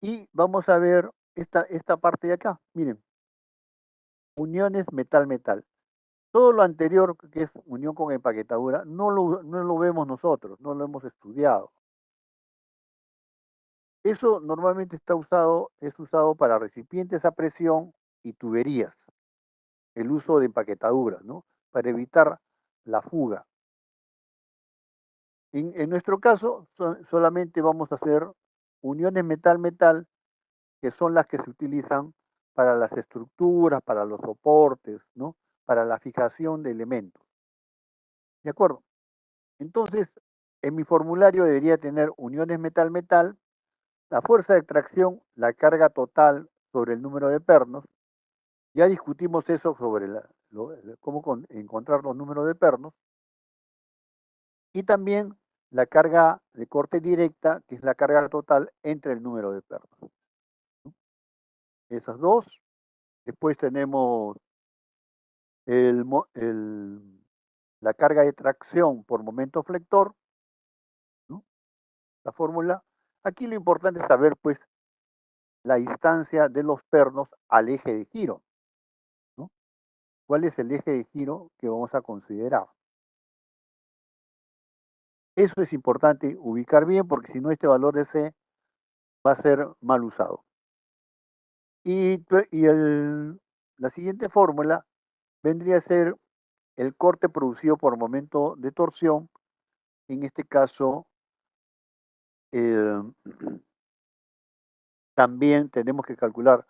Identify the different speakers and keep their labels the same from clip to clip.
Speaker 1: Y vamos a ver esta parte de acá. Miren, uniones metal-metal. Todo lo anterior, que es unión con empaquetadura, no lo vemos nosotros, no lo hemos estudiado. Eso normalmente es usado para recipientes a presión y tuberías, el uso de empaquetaduras, ¿no? Para evitar la fuga. En nuestro caso, solamente vamos a hacer uniones metal-metal, que son las que se utilizan para las estructuras, para los soportes, ¿no? Para la fijación de elementos. ¿De acuerdo? Entonces, en mi formulario debería tener uniones metal-metal, la fuerza de tracción, la carga total sobre el número de pernos. Ya discutimos eso sobre cómo encontrar los números de pernos. Y también la carga de corte directa, que es la carga total entre el número de pernos. Esas dos. Después tenemos el, la carga de tracción por momento flector, ¿no? La fórmula. Aquí lo importante es saber, pues, la distancia de los pernos al eje de giro, ¿no? ¿Cuál es el eje de giro que vamos a considerar? Eso es importante ubicar bien porque si no este valor de C va a ser mal usado. La siguiente fórmula vendría a ser el corte producido por momento de torsión. En este caso, eh, también tenemos que calcular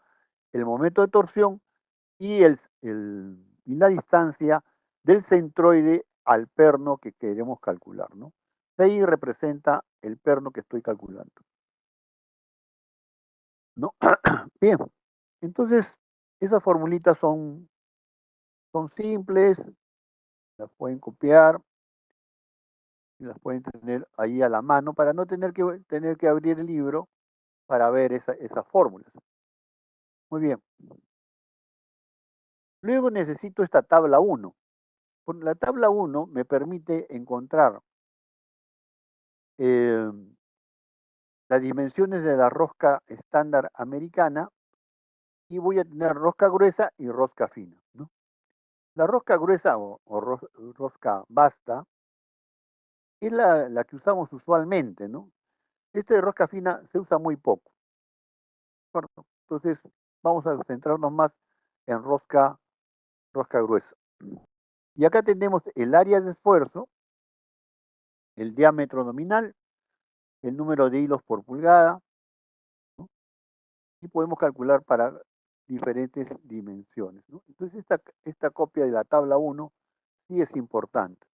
Speaker 1: el momento de torsión y, y la distancia del centroide al perno que queremos calcular, ¿no? Ahí representa el perno que estoy calculando, ¿no? Bien, entonces esas formulitas son simples, las pueden copiar y las pueden tener ahí a la mano para no tener que abrir el libro para ver esas fórmulas. Muy bien. Luego necesito esta tabla 1. La tabla 1 me permite encontrar eh, las dimensiones de la rosca estándar americana y voy a tener rosca gruesa y rosca fina, ¿no? La rosca gruesa rosca basta es la que usamos usualmente, ¿no? Esta de rosca fina se usa muy poco, ¿cierto? Entonces vamos a centrarnos más en rosca gruesa. Y acá tenemos el área de esfuerzo, el diámetro nominal, el número de hilos por pulgada, ¿no? Y podemos calcular para diferentes dimensiones, ¿no? Entonces esta copia de la tabla 1 sí es importante.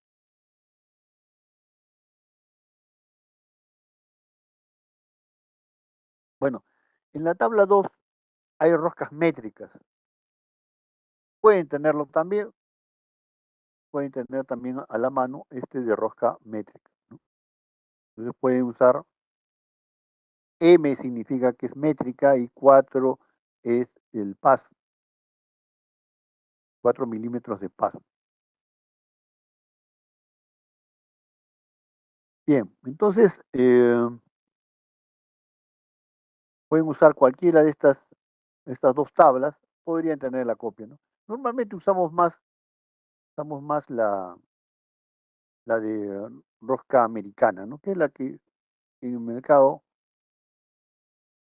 Speaker 1: Bueno, en la tabla 2 hay roscas métricas. Pueden tenerlo también, pueden tener también a la mano este de rosca métrica, ¿no? Entonces pueden usar M significa que es métrica y 4 es el paso, 4 milímetros de paso. Bien, entonces pueden usar cualquiera de estas dos tablas, podrían tener la copia, ¿no? Normalmente usamos más la de rosca americana, ¿no? Que es la que en el mercado,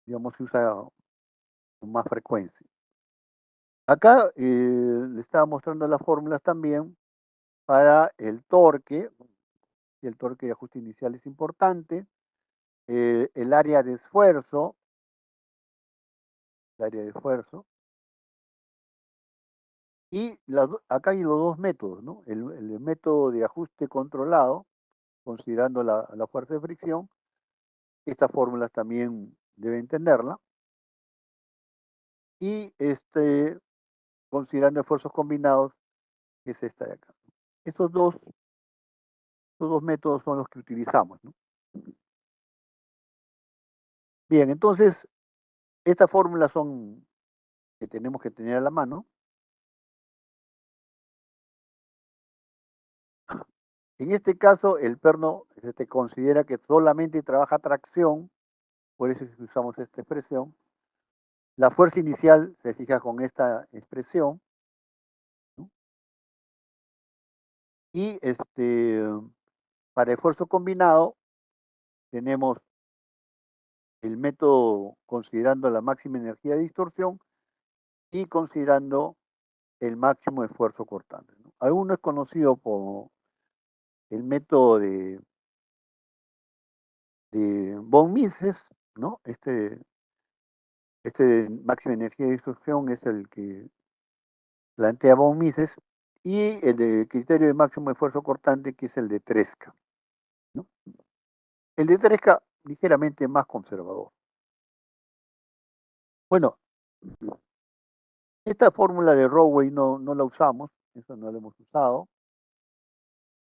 Speaker 1: digamos, se usa con más frecuencia. Acá le estaba mostrando las fórmulas también para el torque, y el torque de ajuste inicial es importante, el área de esfuerzo, el área de esfuerzo, y acá hay los dos métodos, ¿no? El método de ajuste controlado, considerando la fuerza de fricción, estas fórmulas también deben tenerla, y considerando esfuerzos combinados, que es esta de acá. Estos dos métodos son los que utilizamos, ¿no? Bien, entonces, estas fórmulas son que tenemos que tener a la mano. En este caso, el perno se te considera que solamente trabaja tracción por eso es que usamos esta expresión. La fuerza inicial se fija con esta expresión, ¿no? Y para esfuerzo combinado tenemos el método considerando la máxima energía de distorsión y considerando el máximo esfuerzo cortante, ¿no? Alguno es conocido por el método de von Mises, ¿no? Este máxima energía de distorsión es el que plantea von Mises, y el de criterio de máximo esfuerzo cortante, que es el de Tresca, ¿no? El de Tresca ligeramente más conservador. Bueno, esta fórmula de Rowey no la usamos, esa no la hemos usado,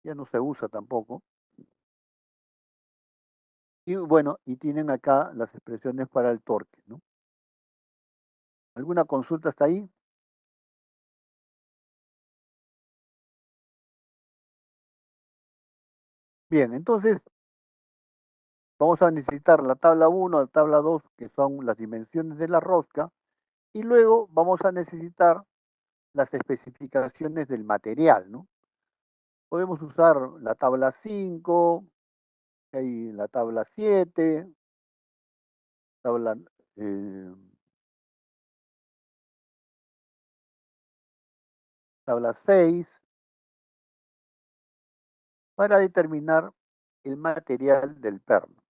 Speaker 1: ya no se usa tampoco. Y bueno, y tienen acá las expresiones para el torque, ¿no? ¿Alguna consulta hasta ahí? Bien, entonces vamos a necesitar la tabla 1, la tabla 2, que son las dimensiones de la rosca, y luego vamos a necesitar las especificaciones del material, ¿no? Podemos usar la tabla 5, hay la tabla 7, tabla, eh, tabla 6, para determinar el material del perno.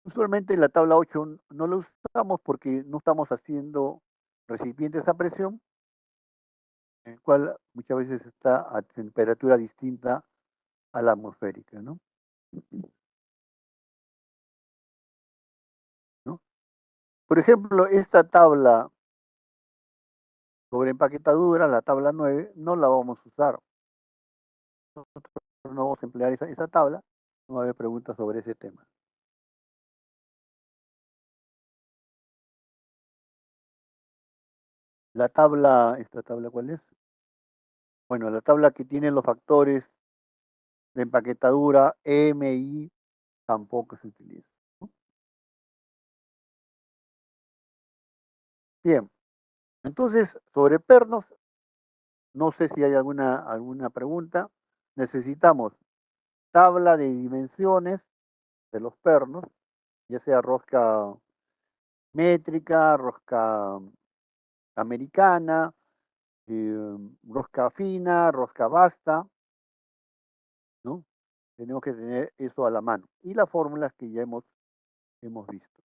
Speaker 1: Usualmente la tabla 8 no la usamos porque no estamos haciendo recipientes a presión, en el cual muchas veces está a temperatura distinta a la atmosférica, ¿no? ¿No? Por ejemplo, esta tabla sobre empaquetadura, la tabla 9, no la vamos a usar. Nosotros no vamos a emplear esa tabla, no va a haber preguntas sobre ese tema. La tabla, ¿esta tabla cuál es? Bueno, la tabla que tiene los factores de empaquetadura M, I, tampoco se utiliza. Bien, entonces sobre pernos, no sé si hay alguna pregunta. Necesitamos tabla de dimensiones de los pernos, ya sea rosca métrica, rosca americana, rosca fina, rosca basta, ¿no? Tenemos que tener eso a la mano. Y las fórmulas que ya hemos visto.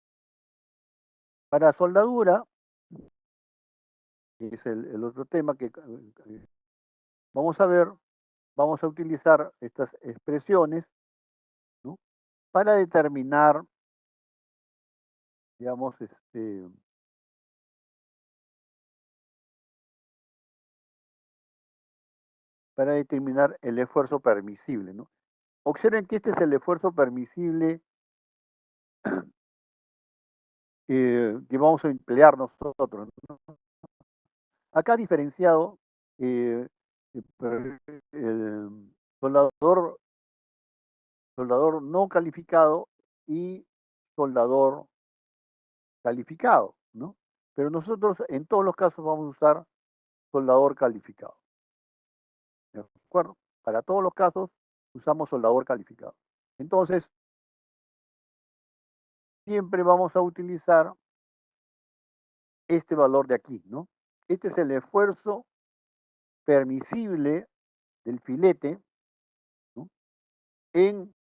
Speaker 1: Para soldadura, que es el otro tema que vamos a ver, vamos a utilizar estas expresiones, ¿no? Para determinar, digamos, para determinar el esfuerzo permisible, ¿no? Observen que este es el esfuerzo permisible que vamos a emplear nosotros, ¿no? Acá diferenciado el soldador, soldador no calificado y soldador calificado, ¿no? Pero nosotros en todos los casos vamos a usar soldador calificado, ¿de acuerdo? Para todos los casos usamos soldador calificado. Entonces, siempre vamos a utilizar este valor de aquí, ¿no? Este es el esfuerzo permisible del filete, ¿no? En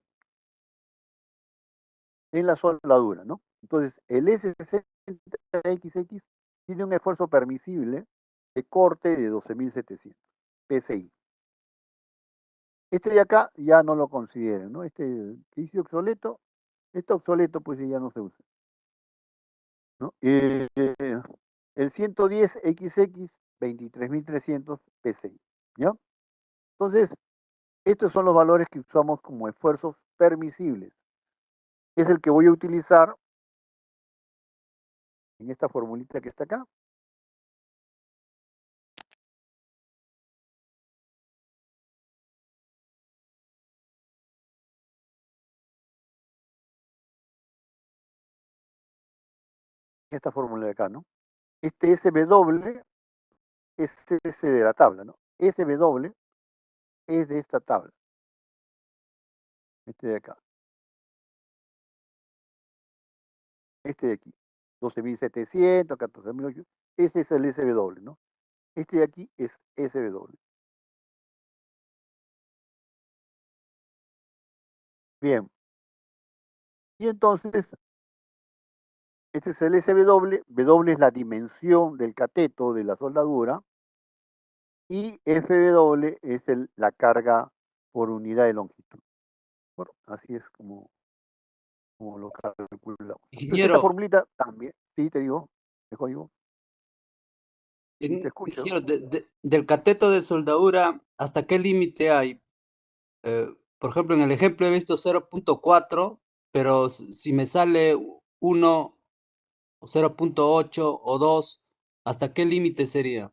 Speaker 1: la soldadura, ¿no? Entonces, el S60XX tiene un esfuerzo permisible de corte de 12.700 PSI. Este de acá ya no lo consideren, ¿no? Este que dice obsoleto, este obsoleto pues ya no se usa, ¿no? El 110XX, 23.300 PSI, ¿ya? Entonces, estos son los valores que usamos como esfuerzos permisibles. Es el que voy a utilizar en esta formulita que está acá. esta fórmula de acá, ¿no? Este SW es ese de la tabla, ¿no? SW es de esta tabla, este de acá, este de aquí, 12.700, 14.800, ese es el SW, ¿no? Este de aquí es SW. Bien, y entonces, este es el SW, W es la dimensión del cateto de la soldadura, y FW es la carga por unidad de longitud. Bueno, así es como lo calculamos. Entonces, esta
Speaker 2: Ingeniero,
Speaker 1: formulita también, sí, te digo, te digo, sí te escucho.
Speaker 2: ingeniero, del cateto de soldadura, ¿hasta qué límite hay? Por ejemplo, en el ejemplo he visto 0.4, pero si me sale 1 o 0.8 o 2, ¿hasta qué límite sería?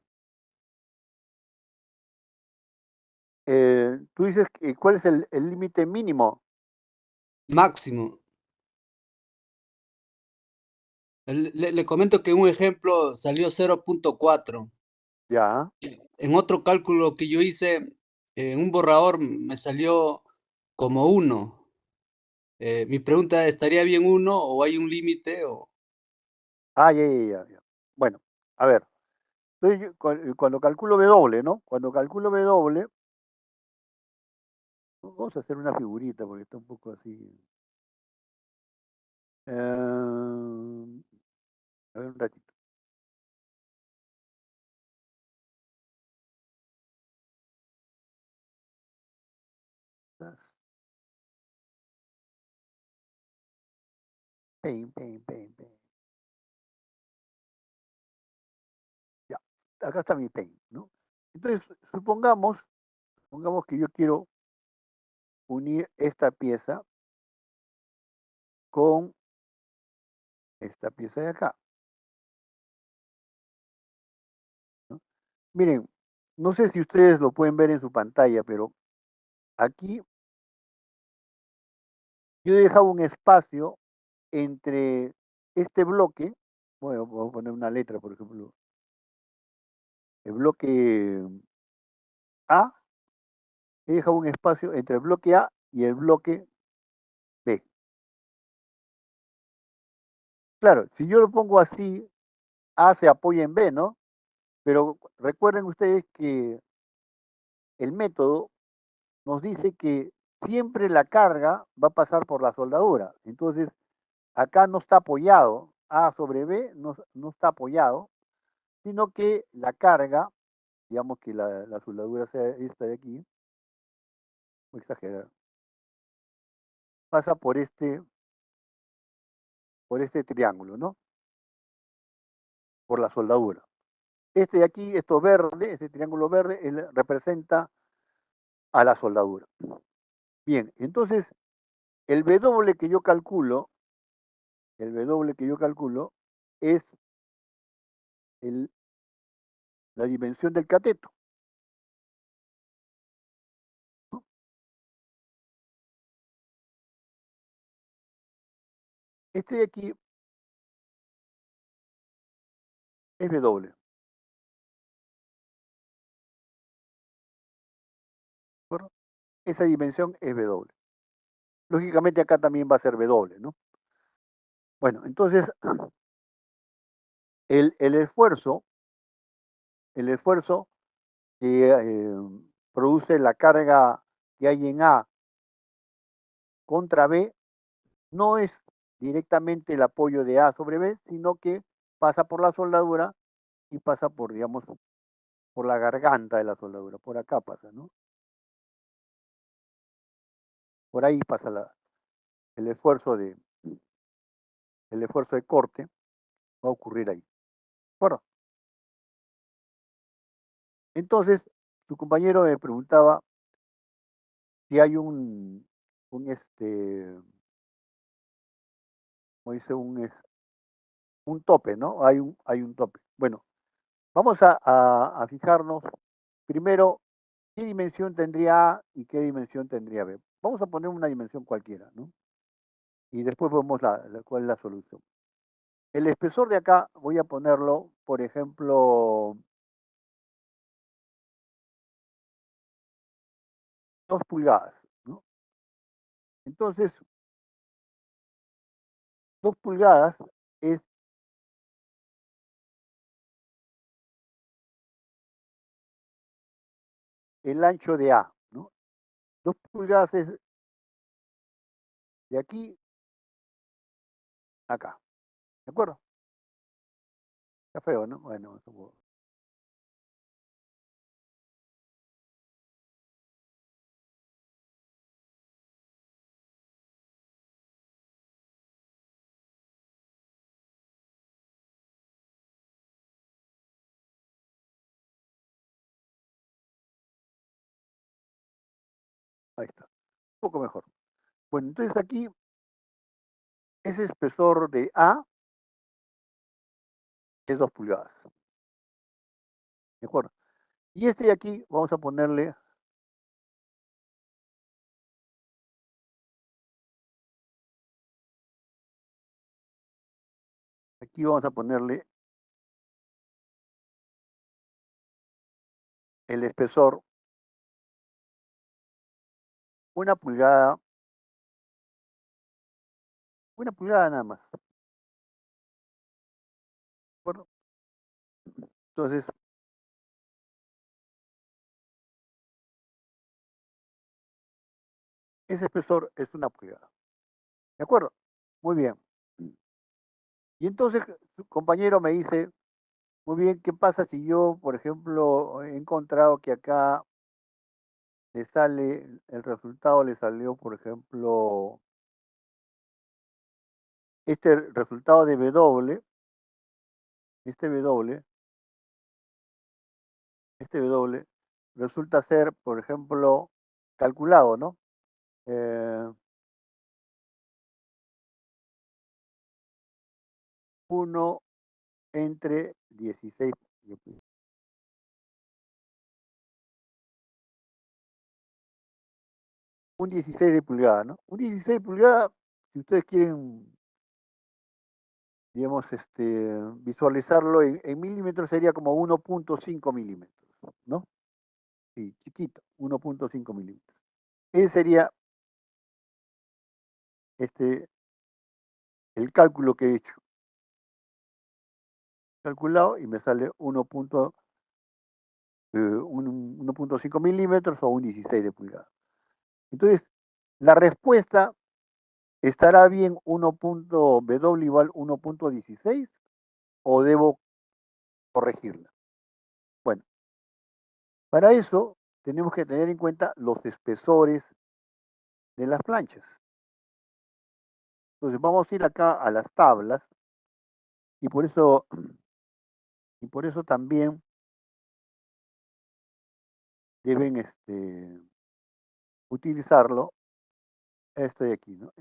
Speaker 1: Tú dices, ¿cuál es el límite mínimo?
Speaker 2: Máximo. Le comento que un ejemplo salió 0.4.
Speaker 1: Ya.
Speaker 2: En otro cálculo que yo hice, en un borrador me salió como 1. Mi pregunta, ¿estaría bien 1 o hay un límite? O...
Speaker 1: Ah, ya. Bueno, a ver, entonces cuando calculo W, ¿no? Cuando calculo W, vamos a hacer una figurita porque está un poco así. A ver un ratito. Paint. Ya, acá está mi paint, ¿no? Entonces, supongamos que yo quiero unir esta pieza con esta pieza de acá, ¿no? Miren, no sé si ustedes lo pueden ver en su pantalla, pero aquí yo he dejado un espacio entre este bloque, bueno, voy a poner una letra, por ejemplo, el bloque A, he dejado un espacio entre el bloque A y el bloque B. Claro, si yo lo pongo así, A se apoya en B, ¿no? Pero recuerden ustedes que el método nos dice que siempre la carga va a pasar por la soldadura. Entonces, acá no está apoyado, A sobre B no está apoyado, sino que la carga, digamos que la soldadura sea esta de aquí, voy a exagerar, pasa por este triángulo, ¿no? Por la soldadura. Este de aquí, esto verde, este triángulo verde, representa a la soldadura. Bien, entonces el W que yo calculo, el W que yo calculo es el, la dimensión del cateto, ¿no? Este de aquí es W, ¿de acuerdo? Esa dimensión es W. Lógicamente acá también va a ser W, ¿no? Bueno, entonces el esfuerzo, el esfuerzo que produce la carga que hay en A contra B no es directamente el apoyo de A sobre B, sino que pasa por la soldadura y pasa por, digamos, por la garganta de la soldadura, por acá pasa, ¿no? Por ahí pasa el esfuerzo de, el esfuerzo de corte, va a ocurrir ahí. Bueno, entonces, su compañero me preguntaba si hay como dice, un tope, ¿no? Hay un tope. Bueno, vamos a fijarnos primero qué dimensión tendría A y qué dimensión tendría B. Vamos a poner una dimensión cualquiera, ¿no? Y después vemos cuál es la solución. El espesor de acá voy a ponerlo, por ejemplo, 2 pulgadas, ¿no? Entonces, 2 pulgadas es el ancho de A, ¿no? 2 pulgadas es de aquí a acá, ¿de acuerdo? Está feo, ¿no? Bueno, ahí está, un poco mejor. Bueno, entonces aquí ese espesor de A es 2 pulgadas, ¿de acuerdo? Y este de aquí vamos a ponerle, aquí vamos a ponerle el espesor 1 pulgada, 1 pulgada nada más, ¿de acuerdo? Entonces, ese espesor es 1 pulgada, ¿de acuerdo? Muy bien. Y entonces su compañero me dice, muy bien, ¿qué pasa si yo, por ejemplo, he encontrado que acá le sale, el resultado le salió, por ejemplo, este resultado de W, este W, este W, resulta ser, por ejemplo, calculado, ¿no? Eh, 1 entre 16, un 16 de pulgada, ¿no? Un 16 de pulgada, si ustedes quieren, digamos, visualizarlo en milímetros, sería como 1.5 milímetros, ¿no? Sí, chiquito, 1.5 milímetros. Ese sería este, el cálculo que he hecho. Calculado y me sale 1.5 milímetros o un 16 de pulgada. Entonces, la respuesta estará bien 1.w igual 1.16 o debo corregirla. Bueno, para eso tenemos que tener en cuenta los espesores de las planchas. Entonces vamos a ir acá a las tablas y por eso también deben utilizarlo esto de aquí, ¿no?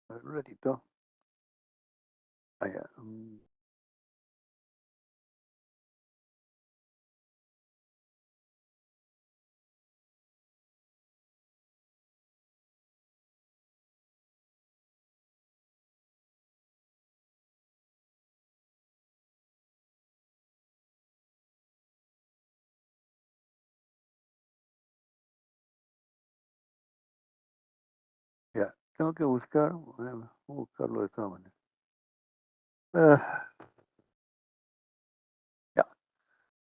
Speaker 1: A ver, un ratito. Allá. Ya, tengo que buscar, voy a buscarlo de todas maneras. Ah, ya,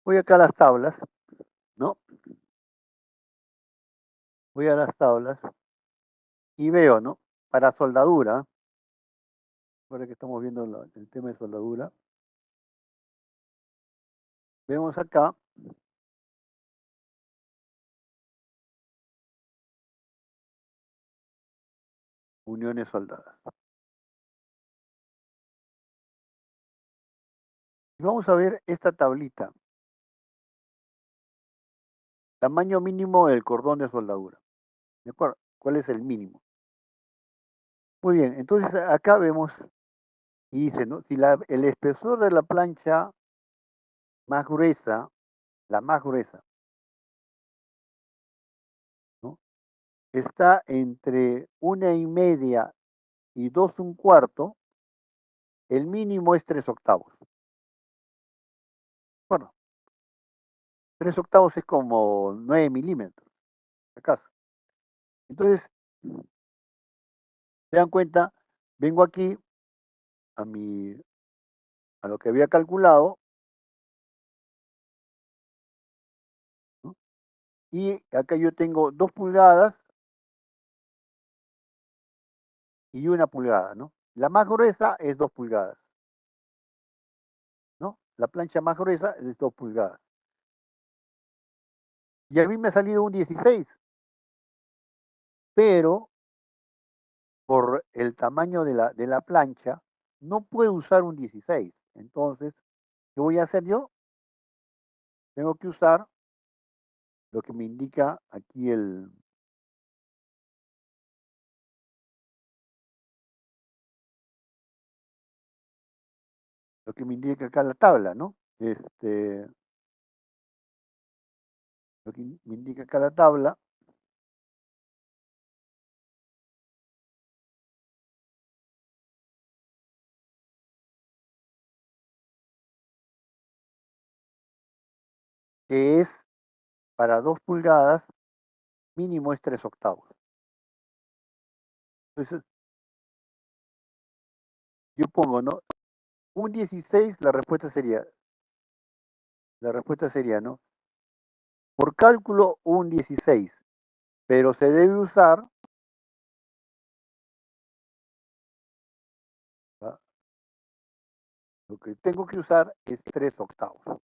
Speaker 1: voy acá a las tablas, ¿no? Voy a las tablas y veo, ¿no? Para soldadura, ahora que estamos viendo el tema de soldadura, vemos acá uniones soldadas. Y vamos a ver esta tablita, tamaño mínimo del cordón de soldadura. ¿De acuerdo? ¿Cuál es el mínimo? Muy bien, entonces acá vemos y dice, ¿no? Si el espesor de la plancha más gruesa, la más gruesa, ¿no? Está entre 1,5 y 2,25, el mínimo es 3/8. Bueno, 3/8 es como 9 milímetros, acaso. Entonces, se dan cuenta, vengo aquí a a lo que había calculado, ¿no? Y acá yo tengo 2 pulgadas y 1 pulgada, ¿no? La más gruesa es 2 pulgadas, ¿no? La plancha más gruesa es 2 pulgadas. Y a mí me ha salido un 16, pero por el tamaño de la plancha, no puedo usar un 16. Entonces, ¿qué voy a hacer yo? Tengo que usar lo que me indica aquí lo que me indica acá la tabla, ¿no? Lo que me indica acá la tabla, que es para 2 pulgadas, mínimo es 3/8. Entonces, yo pongo, ¿no? Un 16, la respuesta sería, ¿no? Por cálculo, un 16, pero se debe usar, ¿va? Lo que tengo que usar es 3/8.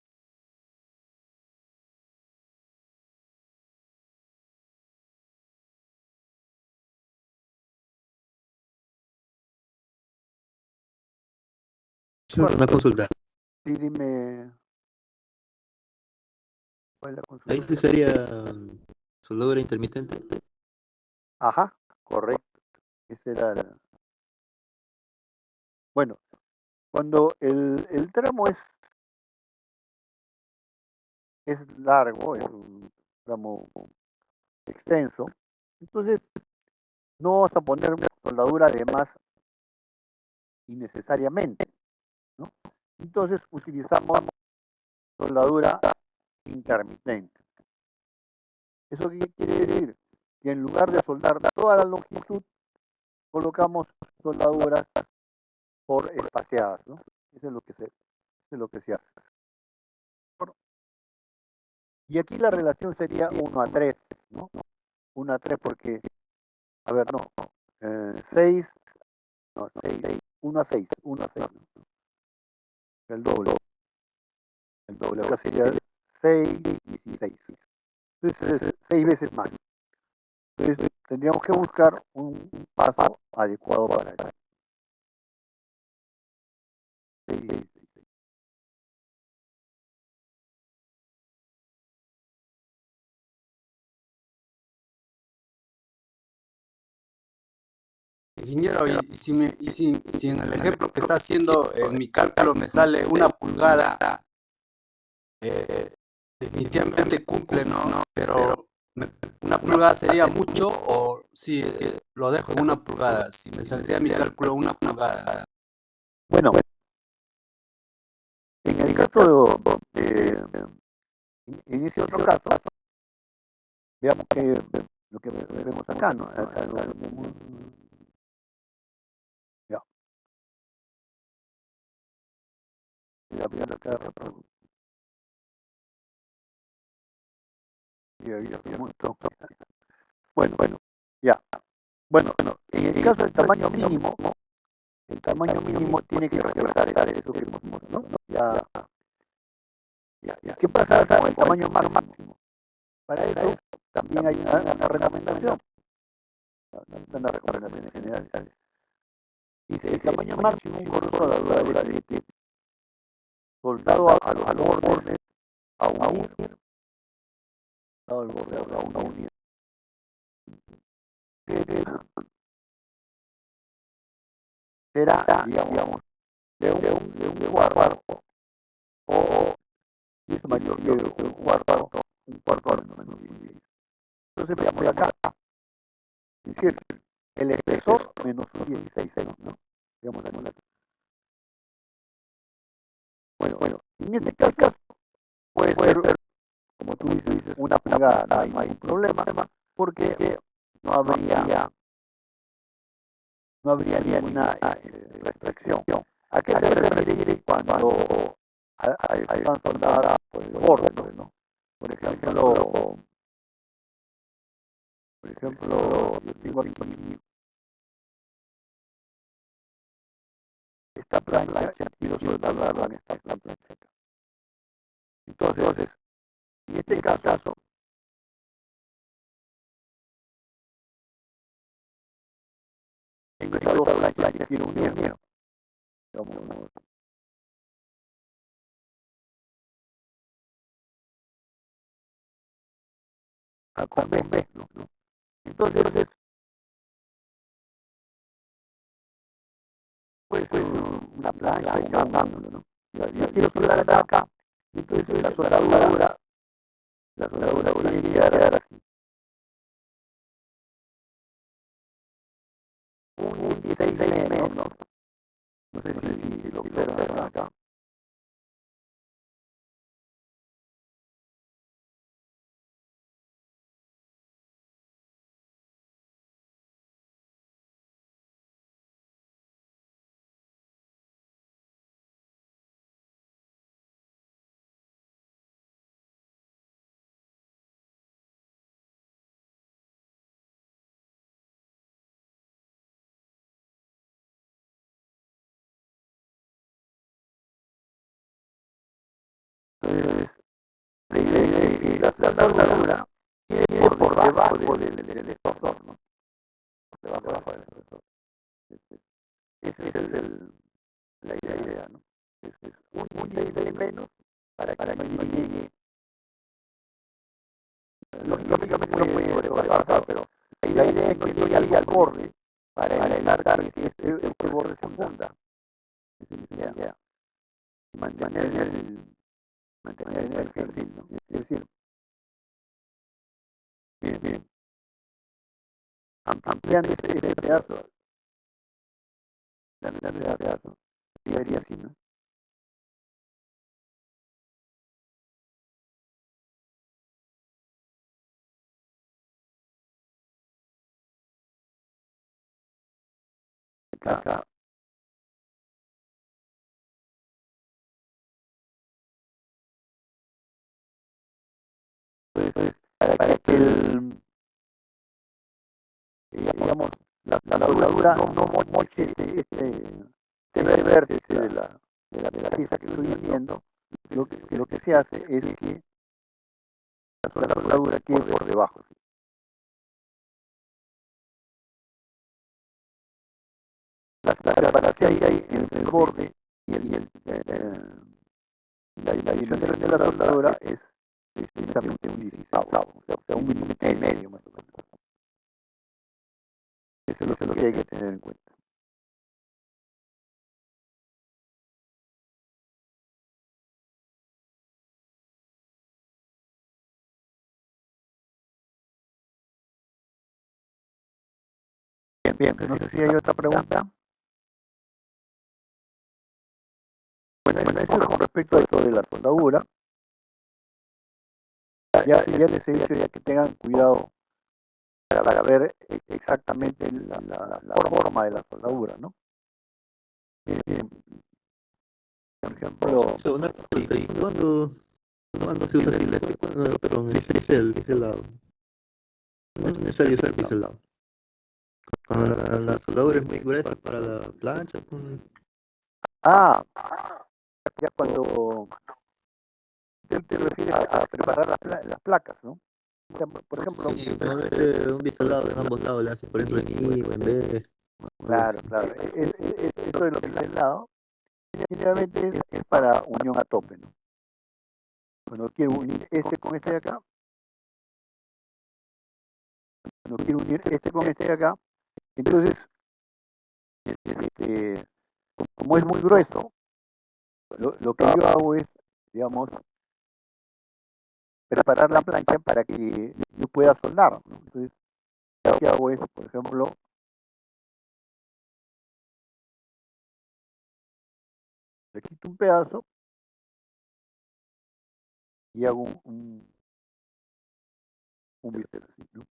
Speaker 3: Bueno, una consulta.
Speaker 1: Sí, dime, ¿cuál es la
Speaker 3: Ahí
Speaker 1: consulta?
Speaker 3: sí sería soldadura intermitente.
Speaker 1: Ajá, correcto. Ese era Bueno, cuando el tramo es largo, es un tramo extenso, entonces no vas a poner soldadura de más innecesariamente, ¿no? Entonces utilizamos soldadura intermitente. ¿Eso qué quiere decir? Que en lugar de soldar toda la longitud, colocamos soldaduras por espaciadas, ¿no? Eso es lo que se hace. Y aquí la relación sería 1:3, ¿no? 1:3 porque, a ver, no, 6, no, 6, 1:6, 1:6, ¿no? El doble, acá sería 6, 16. Entonces es 6 veces más. Entonces tendríamos que buscar un paso adecuado para eso. 6, 16.
Speaker 2: Ingeniero, y si en el ejemplo que está haciendo, en mi cálculo me sale 1 pulgada, eh, definitivamente cumple, ¿no? Pero 1 pulgada sería mucho, o si lo dejo en 1 pulgada, si me saldría mi cálculo 1 pulgada.
Speaker 1: Bueno, en el caso en ese otro caso, veamos lo que vemos acá, ¿no? Acá lo vemos, ya, voy a acá, ya, bueno, ya. Bueno, en el caso del tamaño mínimo, el tamaño mínimo tiene que respetar eso que hemos, ¿no? Ya, ¿qué pasa con el tamaño máximo? Para eso también hay una recomendación, una recomendación general. Dice, el tamaño máximo, un gorro de soldado a los bordes a unir, soldado al borde a unir. será, digamos, de un cuarto, o si es mayor que un cuarto menos 16. Entonces veamos acá, es decir, el espesor menos un 16, ¿no? Digamos, bueno, en este caso puede ser, como tú dices, una pulgada, no hay un problema, porque no habría ninguna restricción. ¿A qué se refiere cuando están soldadas por el borde, ¿no? Por ejemplo, yo tengo aquí esta plancha y los soldados van a estar en la plancha. Entonces, en este caso, tengo estas dos planchas que quiero unir. Vamos a convencerlo, ¿no? Entonces, puede ser una plancha, un ángulo, ¿no? Yo quiero soldar acá, entonces la soldadura tiene que quedar así. Un 16 menos, ¿no? No sé si lo observan acá. Entonces, la idea es que la soldadura quede por debajo del espesor, ¿no? Por debajo del espesor. Esa es la idea, ¿no? Es un 16 menos para que no llegue. Lógicamente no puede sobrepasar, pero la idea es que no llegue al borde para evitar que este borde se hunda. Esa es la idea. Mantener el perfil, ¿no? Es decir, bien, ampliando este pedazo, la pedazo, sería así, ¿no? Acá, pues, para que digamos, la soldadura no moche este vértice de la pieza que estoy uniendo, lo que se hace es que la soldadura quede por debajo. La separación que hay entre el borde y la dimensión de la soldadura es precisamente un 16, o sea, un milímetro y medio más o menos. Eso es lo que hay que tener en cuenta. Bien, no sé si hay otra pregunta. Bueno, eso es con respecto a esto de la soldadura. Ya les he dicho ya que tengan cuidado para ver exactamente la forma de la soldadura, ¿no? Bien, por ejemplo,
Speaker 3: Una consulta, ¿y cuándo se usa el perdón, el biselado? No es necesario usar biselado. Cuando la soldadura es muy gruesa para la plancha,
Speaker 1: ya cuando te refieres a preparar las placas, ¿no? O sea, por ejemplo,
Speaker 3: sí, normalmente un biselado en ambos lados le hace, por ejemplo, en I o en B.
Speaker 1: claro, eso de lo que es el lado, generalmente es para unión a tope, ¿no? Cuando quiero unir este con este de acá, no quiero unir este con este de acá, entonces, como es muy grueso, lo que yo hago es, digamos, preparar la plancha para que yo pueda soldar, ¿no? Entonces, lo que hago es, por ejemplo, le quito un pedazo y hago un bisel así, ¿no?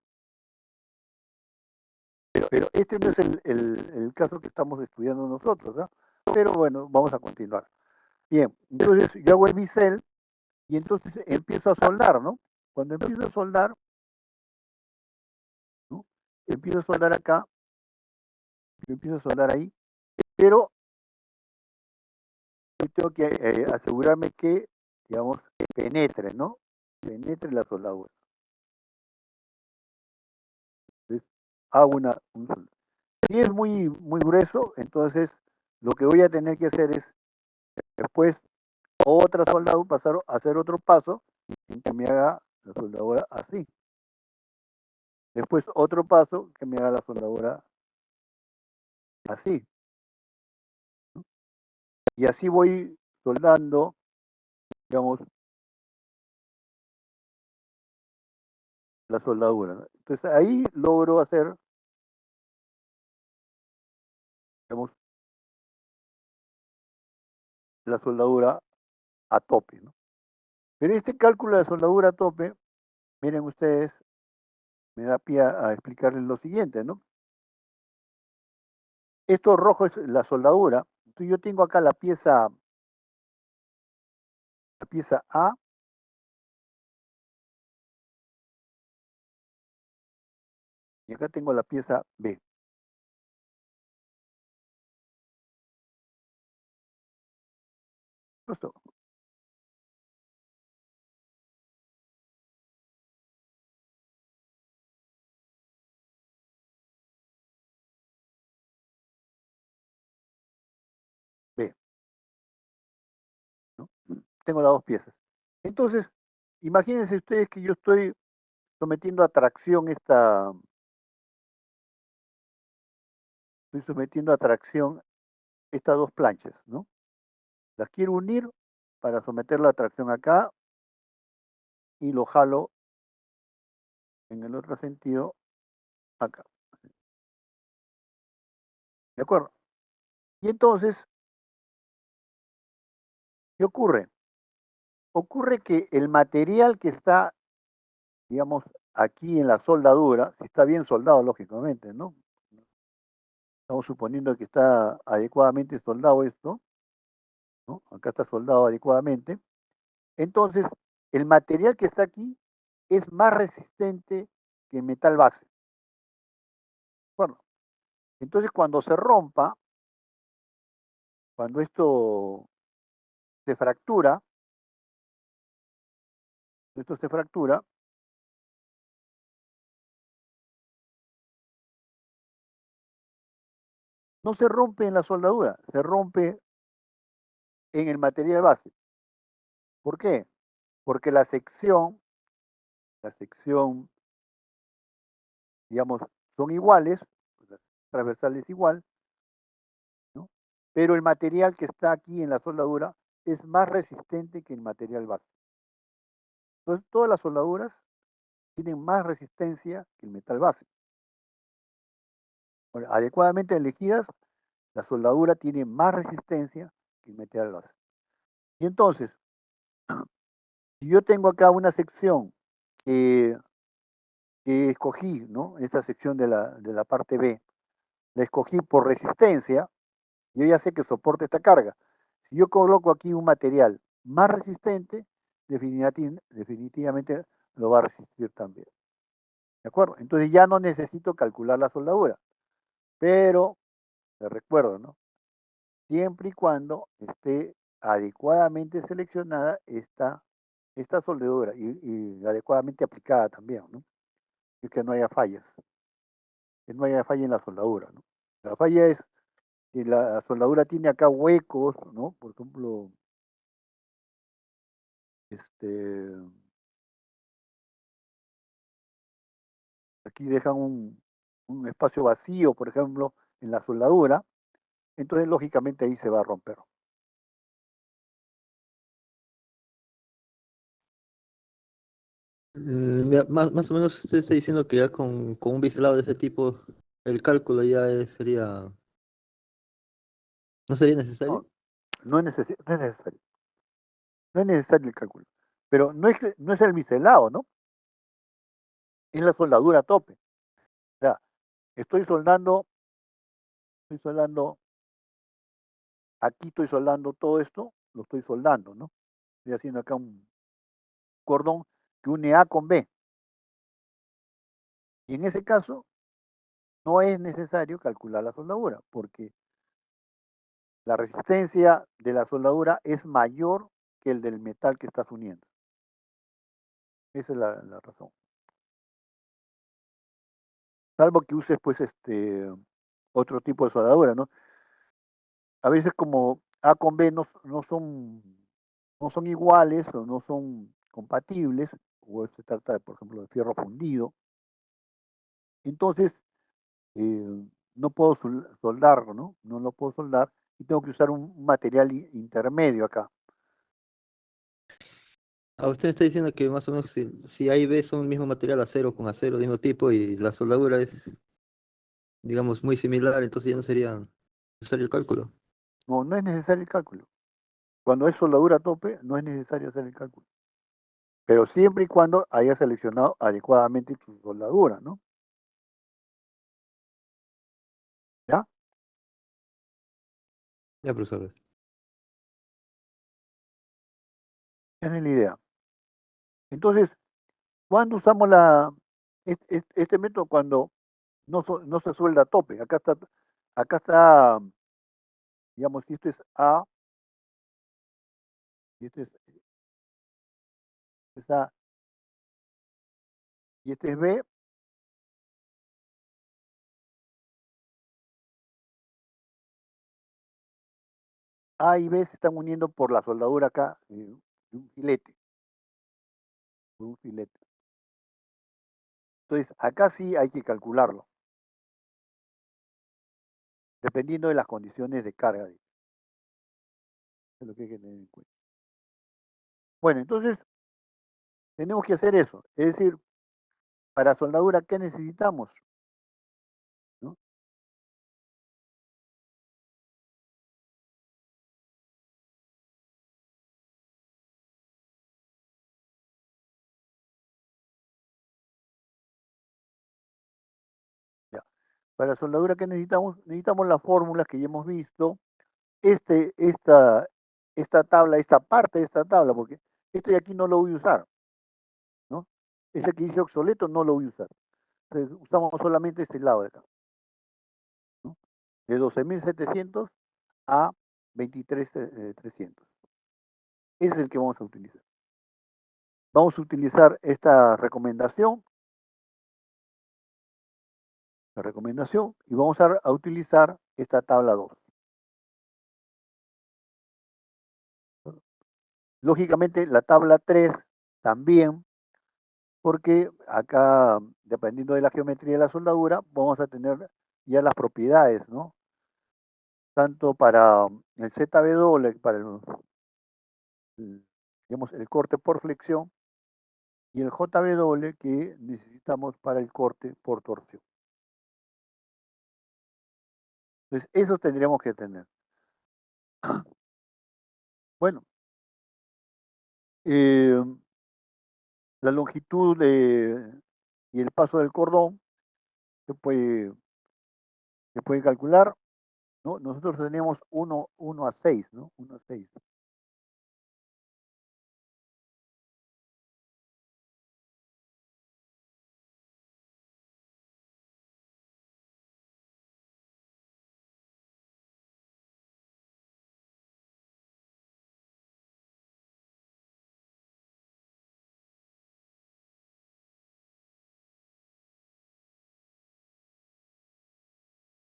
Speaker 1: Pero este no es el caso que estamos estudiando nosotros, ¿ah? Pero bueno, vamos a continuar. Bien, entonces yo hago el bisel y entonces empiezo a soldar, ¿no? Cuando empiezo a soldar, ¿no? Empiezo a soldar acá, yo empiezo a soldar ahí, pero yo tengo que asegurarme que, digamos, penetre, ¿no? Penetre la soldadura. Entonces, hago un soldado. Si es muy, muy grueso, entonces lo que voy a tener que hacer es después otra soldadura, pasar a hacer otro paso en que me haga la soldadura así. Después otro paso que me haga la soldadura así. Y así voy soldando, digamos, la soldadura, ¿no? Entonces ahí logro hacer, digamos, la soldadura a tope, ¿no? Pero este cálculo de soldadura a tope, miren ustedes, me da pie a explicarles lo siguiente, ¿no? Esto rojo es la soldadura. Entonces yo tengo acá la pieza A y acá tengo la pieza B. Esto, B, ¿no? Tengo las dos piezas. Entonces, imagínense ustedes que yo estoy sometiendo a tracción estoy sometiendo a tracción estas dos planchas, ¿no? Las quiero unir para someter la tracción acá y lo jalo en el otro sentido acá. ¿De acuerdo? Y entonces, ¿qué ocurre? Ocurre que el material que está, digamos, aquí en la soldadura, si está bien soldado, lógicamente, ¿no? Estamos suponiendo que está adecuadamente soldado esto, ¿no? Acá está soldado adecuadamente. Entonces, el material que está aquí es más resistente que el metal base. Bueno, entonces cuando se rompa, cuando se fractura, esto se fractura, no se rompe en la soldadura, se rompe en el material base. ¿Por qué? Porque la sección, digamos, son iguales, la transversal es igual, ¿no? Pero el material que está aquí en la soldadura es más resistente que el material base. Entonces, todas las soldaduras tienen más resistencia que el metal base. Bueno, adecuadamente elegidas, la soldadura tiene más resistencia que el metal base. Y entonces, si yo tengo acá una sección que, que escogí, ¿no? Esta sección de la parte B, la escogí por resistencia, yo ya sé que soporta esta carga. Si yo coloco aquí un material más resistente, definitivamente lo va a resistir también. ¿De acuerdo? Entonces ya no necesito calcular la soldadura. Pero, les recuerdo, ¿no? Siempre y cuando esté adecuadamente seleccionada esta soldadura y adecuadamente aplicada también, ¿no? Y que no haya fallas, que no haya falla en la soldadura, ¿no? La falla es que la soldadura tiene acá huecos, ¿no? Por ejemplo, este, aquí dejan un espacio vacío, por ejemplo, en la soldadura, entonces lógicamente ahí se va a romper.
Speaker 3: Mira, más o menos usted está diciendo que ya con un biselado de ese tipo, el cálculo ya sería, ¿no sería necesario?
Speaker 1: No, no es no es necesario, no es necesario el cálculo. Pero no es el biselado, ¿no? Es la soldadura a tope. O sea, estoy soldando, aquí estoy soldando todo esto, lo estoy soldando, ¿no? Estoy haciendo acá un cordón que une A con B. Y en ese caso, no es necesario calcular la soldadura, porque la resistencia de la soldadura es mayor que el del metal que estás uniendo. Esa es la razón. Salvo que uses, pues, otro tipo de soldadura, ¿no? A veces como A con B no son iguales o no son compatibles, o se trata, por ejemplo, de fierro fundido, entonces no puedo soldarlo, ¿no? No lo puedo soldar y tengo que usar un material intermedio acá.
Speaker 3: Usted está diciendo que más o menos si A y B son el mismo material, acero con acero, del mismo tipo, y la soldadura es, digamos, muy similar, entonces ya no sería necesario el cálculo.
Speaker 1: No, no es necesario el cálculo. Cuando es soldadura a tope, no es necesario hacer el cálculo. Pero siempre y cuando hayas seleccionado adecuadamente tu soldadura, ¿no? ¿Ya?
Speaker 3: Ya, profesor.
Speaker 1: Esa es la idea. Entonces, ¿cuándo usamos este método? Cuando no se suelda a tope. Acá está, digamos, si esto es A, y es A, y este es B, A y B se están uniendo por la soldadura acá, de un filete, por un filete. Entonces, acá sí hay que calcularlo, dependiendo de las condiciones de carga. Eso es lo que hay que tener en cuenta. Bueno, entonces tenemos que hacer eso. Es decir, para soldadura, ¿qué necesitamos? ¿No? Ya. Para soldadura, ¿qué necesitamos? Necesitamos las fórmulas que ya hemos visto, este, esta, esta tabla, esta parte de esta tabla, porque esto de aquí no lo voy a usar, ¿no? Ese que dice obsoleto no lo voy a usar. Entonces, usamos solamente este lado de acá, ¿no? De 12.700 a 23.300. Ese es el que vamos a utilizar. Vamos a utilizar esta recomendación, y vamos a utilizar esta tabla 2. Lógicamente, la tabla 3 también, porque acá, dependiendo de la geometría de la soldadura, vamos a tener ya las propiedades, ¿no? Tanto para el ZW, para digamos, el corte por flexión, y el JW que necesitamos para el corte por torsión. Entonces, eso tendríamos que tener. Bueno, eh, la longitud y el paso del cordón se puede, se puede calcular, ¿no? Nosotros tenemos 1 a 6, ¿no? 1 a 6.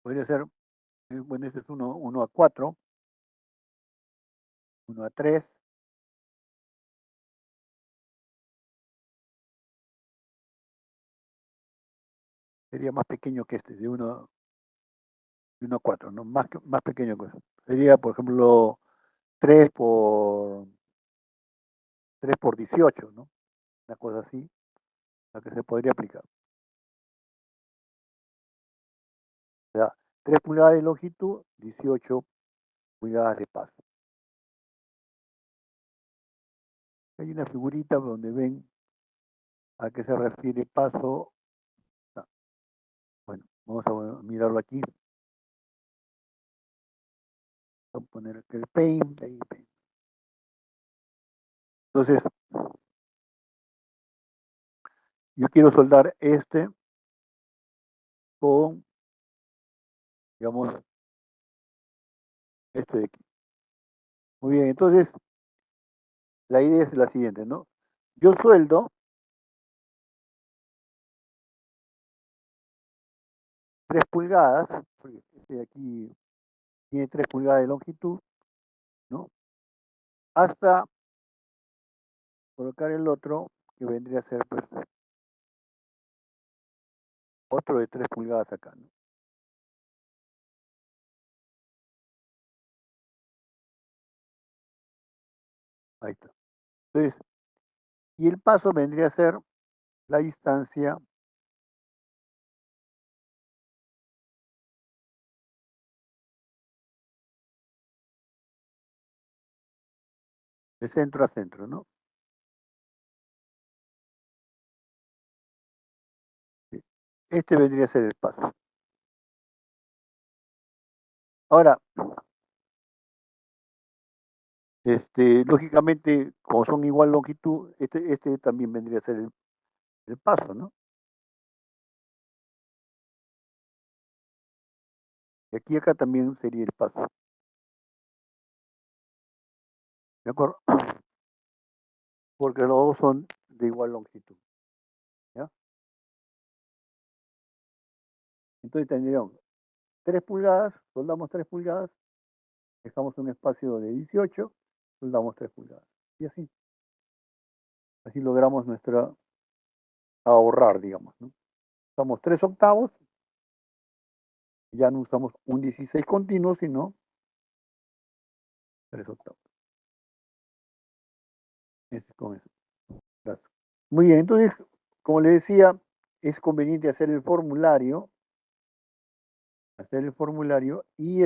Speaker 1: Podría ser, bueno, este es 1 a 4, 1 a 3, sería más pequeño que este, de 1 a 4, ¿no? Más pequeño que eso. Sería, por ejemplo, 3 por 18, ¿no? Una cosa así, la que se podría aplicar. O sea, 3 pulgadas de longitud, 18 pulgadas de paso. Hay una figurita donde ven a qué se refiere paso. Ah, bueno, vamos a mirarlo aquí. Vamos a poner aquí el paint, ahí, paint. Entonces, yo quiero soldar este con, digamos, este de aquí. Muy bien, entonces, la idea es la siguiente, ¿no? Yo sueldo 3 pulgadas, porque este de aquí tiene 3 pulgadas de longitud, ¿no? Hasta colocar el otro, que vendría a ser, pues, otro de 3 pulgadas acá, ¿no? Ahí está. Entonces, y el paso vendría a ser la distancia de centro a centro, ¿no? Sí. Este vendría a ser el paso. Ahora, lógicamente, como son igual longitud, este también vendría a ser el paso, ¿no? Y aquí acá también sería el paso. ¿De acuerdo? Porque los dos son de igual longitud. ¿Ya? Entonces tendríamos 3 pulgadas, soldamos 3 pulgadas, dejamos un espacio de 18, soldamos 3 pulgadas. Y así. Así logramos ahorrar, digamos, ¿no? Usamos 3 octavos, ya no usamos un 16 continuo, sino 3 octavos. Con eso. Gracias. Muy bien, entonces, como le decía, es conveniente hacer el formulario y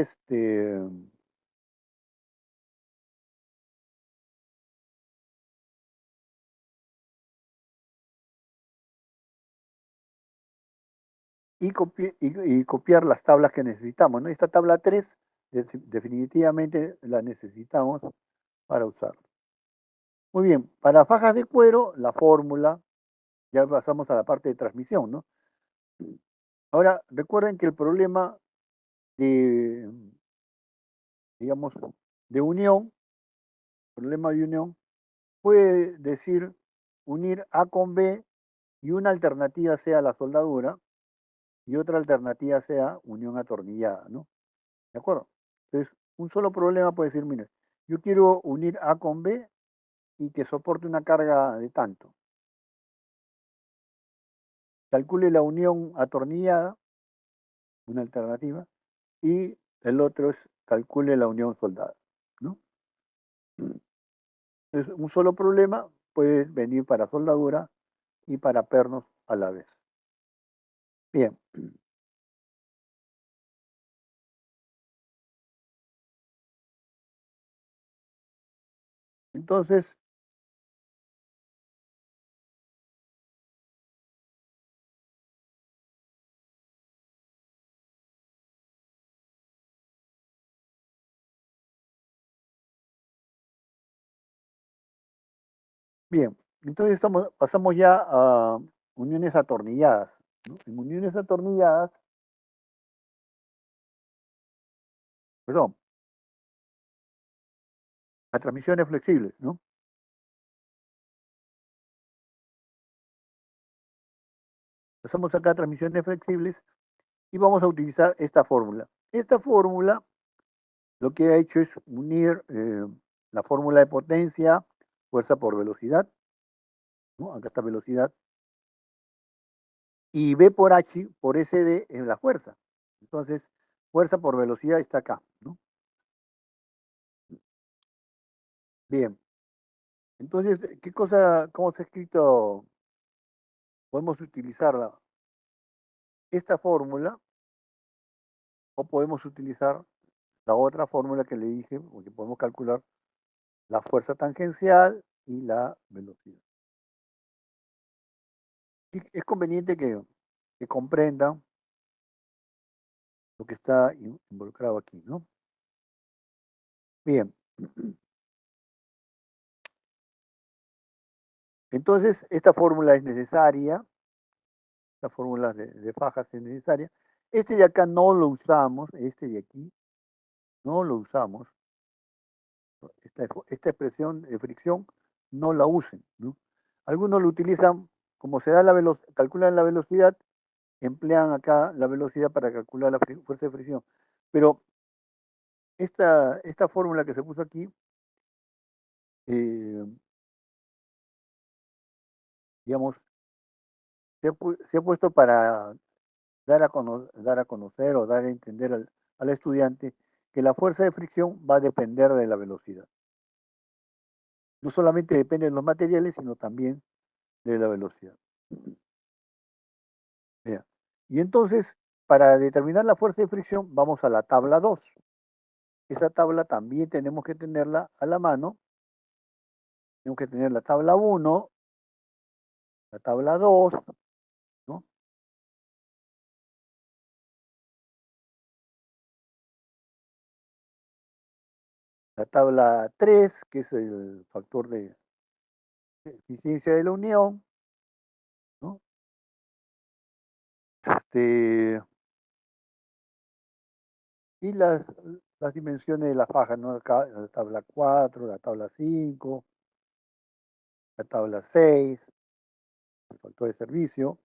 Speaker 1: y copiar las tablas que necesitamos, ¿no? Esta tabla 3 definitivamente la necesitamos para usarlo. Muy bien, para fajas de cuero, la fórmula, ya pasamos a la parte de transmisión, ¿no? Ahora, recuerden que el problema de, digamos, de unión, puede decir unir A con B y una alternativa sea la soldadura y otra alternativa sea unión atornillada, ¿no? ¿De acuerdo? Entonces, un solo problema puede decir, mire, yo quiero unir A con B y que soporte una carga de tanto. Calcule la unión atornillada, una alternativa, y el otro es calcule la unión soldada, ¿no? Entonces, un solo problema puede venir para soldadura y para pernos a la vez. Bien. Entonces, bien, entonces pasamos ya a uniones atornilladas, ¿no? En uniones atornilladas, perdón, a transmisiones flexibles, ¿no? Pasamos acá a transmisiones flexibles y vamos a utilizar esta fórmula. Esta fórmula lo que ha hecho es unir la fórmula de potencia, fuerza por velocidad, ¿no? Acá está velocidad, y B por H por SD es la fuerza. Entonces, fuerza por velocidad está acá, ¿no? Bien. Entonces, cómo se ha escrito? Podemos utilizarla, esta fórmula, o podemos utilizar la otra fórmula que le dije, porque podemos calcular la fuerza tangencial y la velocidad. Y es conveniente que comprendan lo que está involucrado aquí, ¿no? Bien. Entonces, esta fórmula es necesaria, la fórmula de fajas es necesaria. Este de acá no lo usamos, este de aquí no lo usamos. Esta expresión de fricción no la usen, ¿no? Algunos lo utilizan, como se da la velocidad, calculan la velocidad, emplean acá la velocidad para calcular la fuerza de fricción. Pero esta fórmula que se puso aquí, eh, digamos, se ha puesto para dar a conocer o dar a entender al estudiante que la fuerza de fricción va a depender de la velocidad. No solamente depende de los materiales, sino también de la velocidad. Bien. Y entonces, para determinar la fuerza de fricción, vamos a la tabla 2. Esa tabla también tenemos que tenerla a la mano. Tenemos que tener la tabla 1, la tabla 2, ¿no? La tabla 3, que es el factor de eficiencia de la unión, ¿no? Y las dimensiones de la faja, ¿no? Acá, la tabla 4, la tabla 5, la tabla 6, el factor de servicio.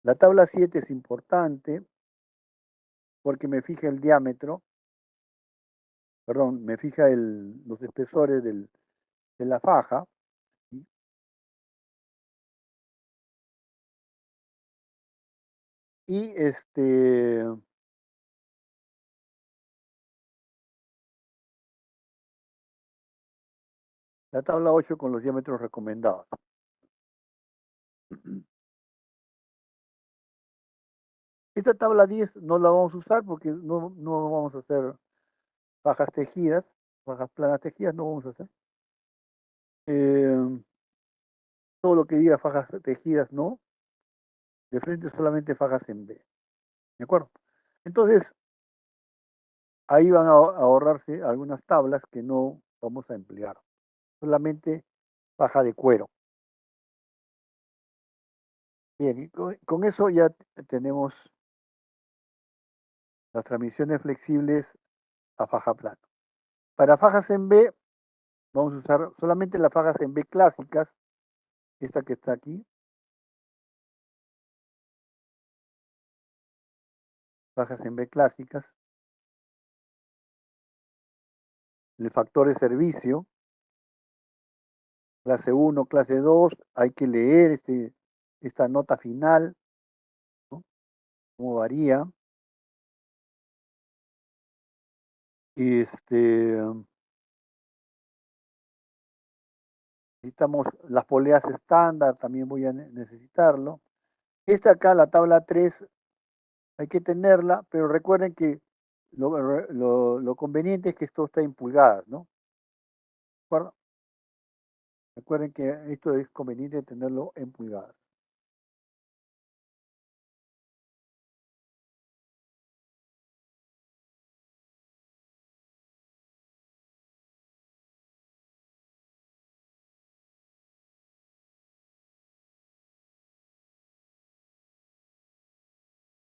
Speaker 1: La tabla 7 es importante porque me fija el diámetro, perdón, me fija los espesores de la faja. ¿Sí? Y la tabla 8 con los diámetros recomendados. Esta tabla 10 no la vamos a usar porque no vamos a hacer fajas tejidas, fajas planas tejidas no vamos a hacer. Todo lo que diga fajas tejidas no, de frente solamente fajas en B. ¿De acuerdo? Entonces, ahí van a ahorrarse algunas tablas que no vamos a emplear. Solamente faja de cuero. Bien, y con eso ya tenemos las transmisiones flexibles a faja plana. Para fajas en B, vamos a usar solamente las fajas en B clásicas, esta que está aquí, fajas en B clásicas, el factor de servicio, clase 1, clase 2, hay que leer esta nota final, ¿no? Cómo varía. Y necesitamos las poleas estándar, también voy a necesitarlo. Esta acá, la tabla 3, hay que tenerla, pero recuerden que lo conveniente es que esto está en pulgadas, ¿no? ¿De acuerdo? Recuerden que esto es conveniente tenerlo en pulgadas.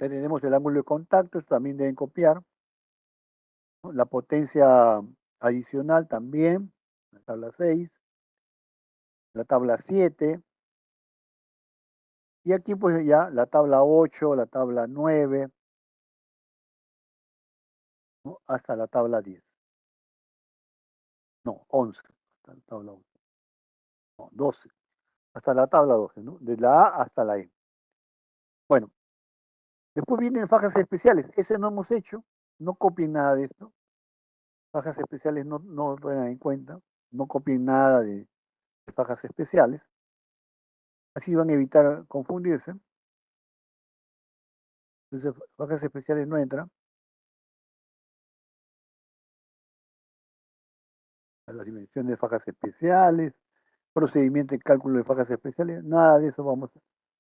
Speaker 1: Ya tenemos el ángulo de contacto, esto también deben copiar, ¿no? La potencia adicional también, la tabla 6, la tabla 7, y aquí pues ya la tabla 8, la tabla 9, ¿no? Hasta la tabla 10. No, 11, hasta la tabla 11. No, 12, hasta la tabla 12, ¿no? De la A hasta la E. Bueno, después vienen fajas especiales. Ese no hemos hecho, no copien nada de esto. Fajas especiales no tengan en cuenta, no copien nada de fajas especiales. Así van a evitar confundirse. Entonces, fajas especiales no entran. A la dimensión de fajas especiales, procedimiento de cálculo de fajas especiales, nada de eso vamos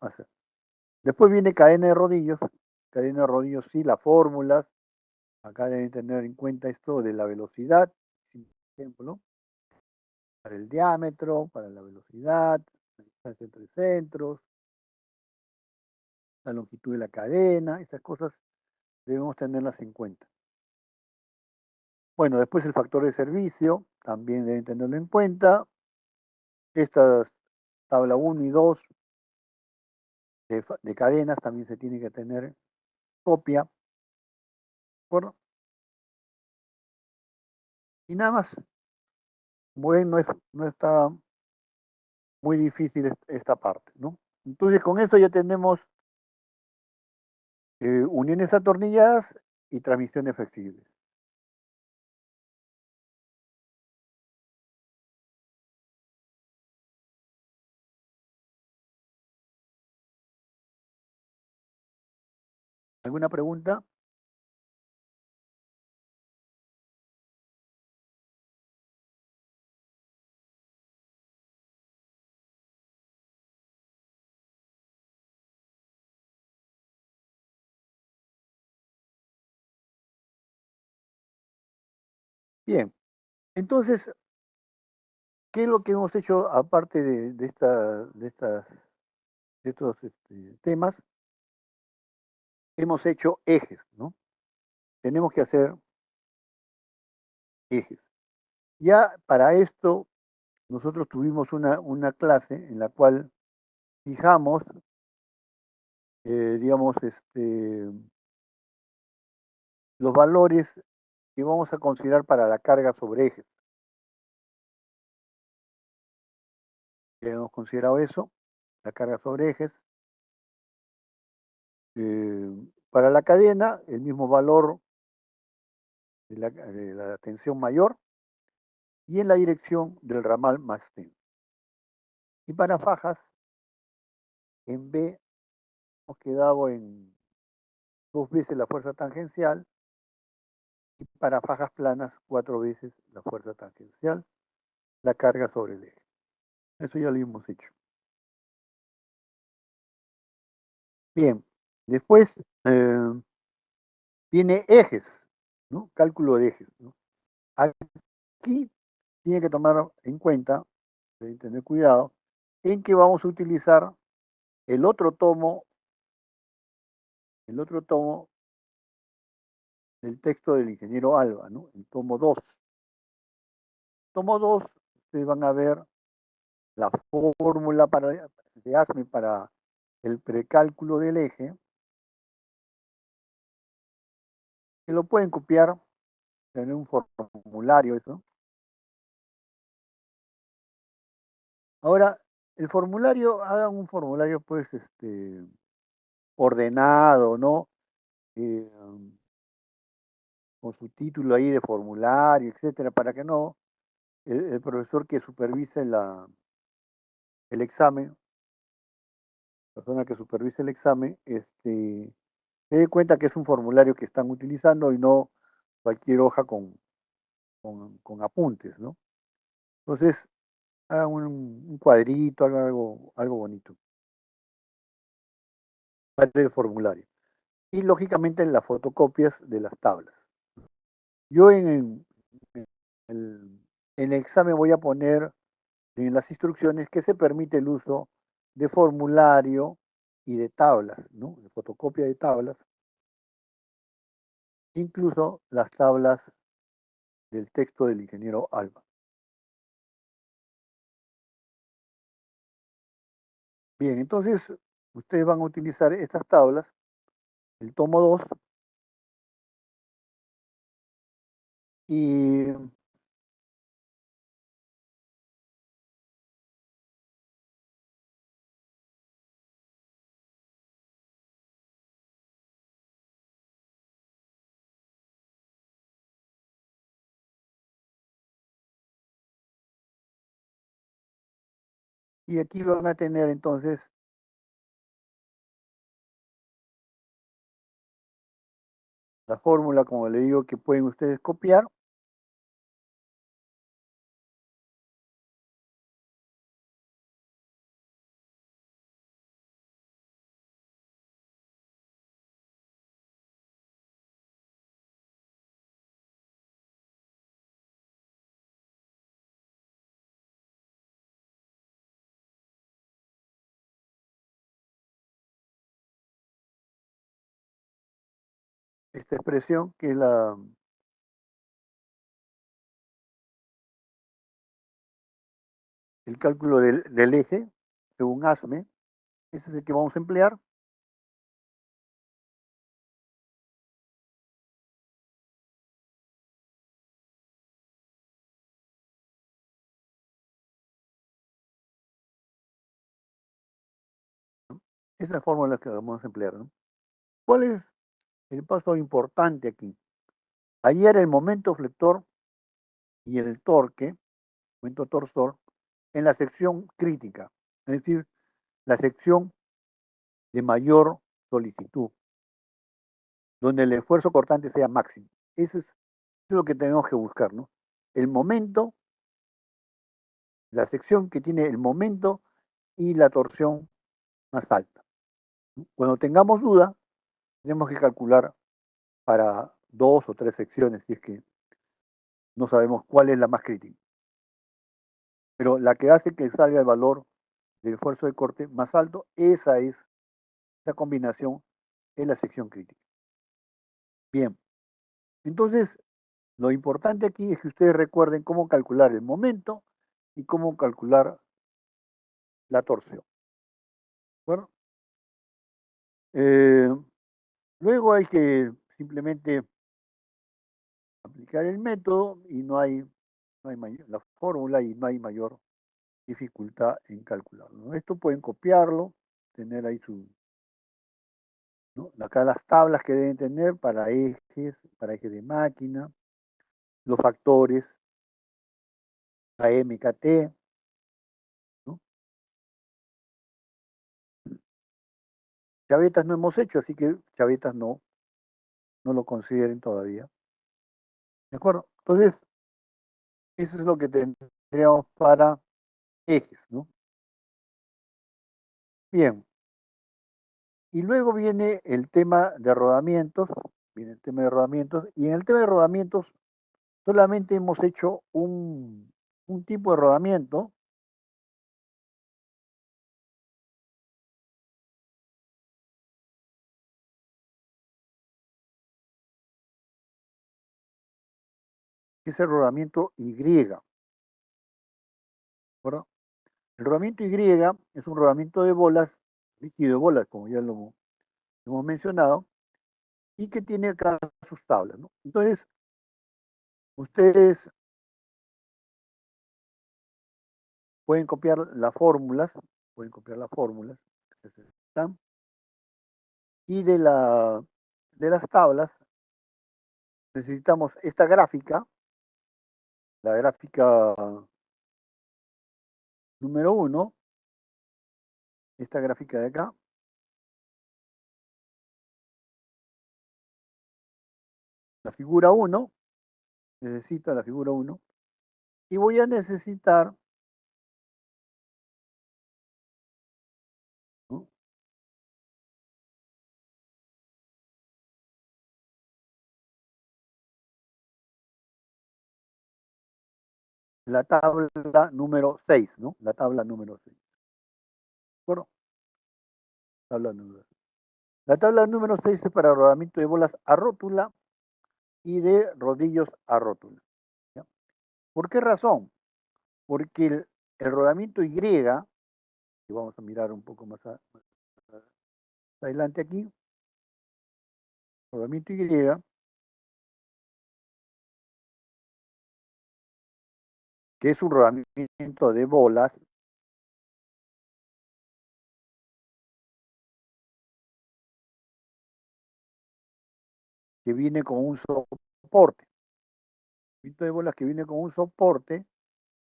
Speaker 1: a hacer. Después viene cadena de rodillos. Cadena de rodillos, sí, las fórmulas. Acá deben tener en cuenta esto de la velocidad, por ejemplo, para el diámetro, para la velocidad, la distancia entre centros, la longitud de la cadena, estas cosas debemos tenerlas en cuenta. Bueno, después el factor de servicio, también deben tenerlo en cuenta. Estas tabla 1 y 2 de cadenas también se tiene que tener copia. ¿De y nada más. Bueno, no está muy difícil esta parte, ¿no? Entonces con esto ya tenemos uniones atornilladas y transmisiones flexibles. ¿Alguna pregunta? Bien, entonces, ¿qué es lo que hemos hecho aparte de estos temas? Hemos hecho ejes, ¿no? Tenemos que hacer ejes. Ya para esto, nosotros tuvimos una clase en la cual fijamos, digamos, los valores que vamos a considerar para la carga sobre ejes. Ya hemos considerado eso, la carga sobre ejes. Para la cadena, el mismo valor de la tensión mayor y en la dirección del ramal más T. Y para fajas, en B hemos quedado en 2 veces la fuerza tangencial y para fajas planas 4 veces la fuerza tangencial, la carga sobre el eje. Eso ya lo hemos hecho. Bien, después viene ejes, ¿no? Cálculo de ejes, ¿no? Aquí tiene que tomar en cuenta, deben tener cuidado, en que vamos a utilizar el otro tomo del texto del ingeniero Alba, ¿no? El tomo 2. Tomo 2, ustedes van a ver la fórmula de ASME para el precálculo del eje, que lo pueden copiar, tener un formulario, eso. Ahora, el formulario, hagan un formulario, pues, ordenado, ¿no? Eh, con su título ahí de formulario, etcétera, para que no, el profesor que supervise el examen, la persona que supervise el examen, se dé cuenta que es un formulario que están utilizando y no cualquier hoja con apuntes, ¿no? Entonces, hagan un cuadrito, hagan algo bonito para el formulario. Y lógicamente en las fotocopias de las tablas. Yo el, en el examen voy a poner en las instrucciones que se permite el uso de formulario y de tablas, ¿no? De fotocopia de tablas, incluso las tablas del texto del ingeniero Alba. Bien, entonces ustedes van a utilizar estas tablas, el tomo 2, y Y aquí van a tener entonces la fórmula, como le digo, que pueden ustedes copiar. Esta expresión que es el cálculo del eje, según ASME, ese es el que vamos a emplear. Esa es la fórmula que vamos a emplear, ¿no? ¿Cuál es el paso importante aquí? Hallar el momento flector y el torque, momento torsor, en la sección crítica, es decir, la sección de mayor solicitud, donde el esfuerzo cortante sea máximo. Eso es lo que tenemos que buscar, ¿no? El momento, la sección que tiene el momento y la torsión más alta. Cuando tengamos duda, tenemos que calcular para 2 o 3 secciones, si es que no sabemos cuál es la más crítica. Pero la que hace que salga el valor del esfuerzo de corte más alto, esa combinación es la sección crítica. Bien, entonces lo importante aquí es que ustedes recuerden cómo calcular el momento y cómo calcular la torsión. Bueno, luego hay que simplemente aplicar el método y no hay la fórmula y no hay mayor dificultad en calcularlo, ¿no? Esto pueden copiarlo, tener ahí ¿no? Acá las tablas que deben tener para ejes de máquina, los factores, AMKT, ¿no? Chavetas no hemos hecho, así que chavetas no lo consideren todavía. ¿De acuerdo? Entonces, eso es lo que tendríamos para ejes, ¿no? Bien. Y luego viene el tema de rodamientos, y en el tema de rodamientos solamente hemos hecho un tipo de rodamiento, que es el rodamiento Y. ¿De acuerdo? El rodamiento Y es un rodamiento de bolas, líquido de bolas, como ya lo hemos mencionado, y que tiene acá sus tablas, ¿no? Entonces, ustedes pueden copiar las fórmulas, que están, y de las tablas necesitamos esta gráfica, la gráfica número 1, esta gráfica de acá, la figura 1, necesito la figura 1, y voy a necesitar, ¿no?, la tabla número 6, ¿no? La tabla número 6. Bueno, tabla número 6. La tabla número 6 es para rodamiento de bolas a rótula y de rodillos a rótula, ¿ya? ¿Por qué razón? Porque el rodamiento Y, que vamos a mirar un poco más adelante aquí, rodamiento Y, que es un rodamiento de bolas, que viene con un soporte. El rodamiento de bolas que viene con un soporte,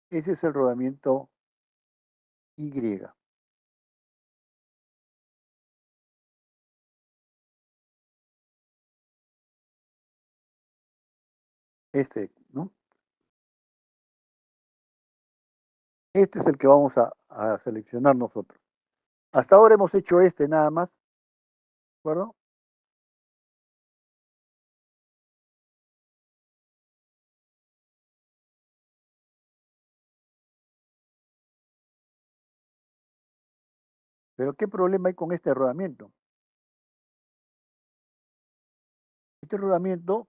Speaker 1: ese es el rodamiento Y. ¿No? Este es el que vamos a seleccionar nosotros. Hasta ahora hemos hecho este nada más, ¿de acuerdo? Pero ¿qué problema hay con este rodamiento? Este rodamiento